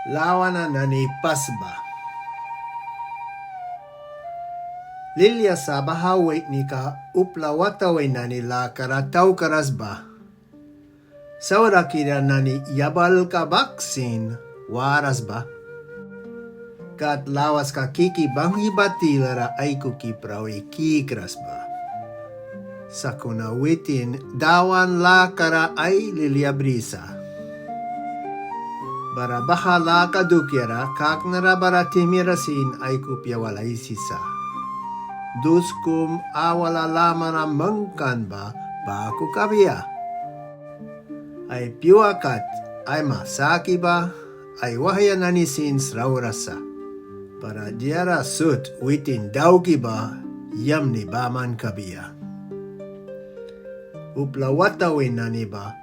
Lawana Nani pasba. Lilia sa bahaway ni ka uplawataway nani la karataw karasba. Saura kira nani yabal ka baksin warasba. Kat lawas ka kiki banghi batilara ay kuki prawi kikrasba. Sakuna witin dawan la kara ay lilia brisa. Bara bahala kadukyara kak narabara timirasin ay kupya walay sisa. Duskum awala lamana mangkan ba baku kabia. Ay piwakat ay masaki ba ay wahaya nanisin sraurasa. Para diara sut witin dauki ba yam ni baman kabia. Uplawatawin nani ba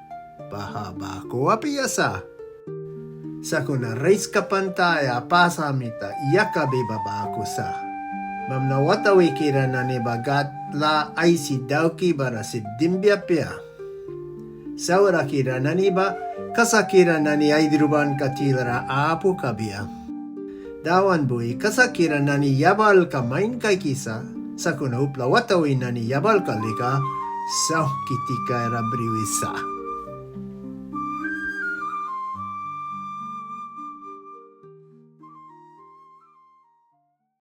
baha baku apiyasa. Sakuna reis kapantaya pasamita yakabe babaku sa. Mamnawatawi kira nani bagat la ay si dauki bara si dimbya pia. Saura kira nani ba kasakira nani ay diruban katilara apu kabia. Dawan bui kasakira nani yabal ka main kay kisa. Sakuna uplawatawi nani yabal ka lika sa kitika era briwisa.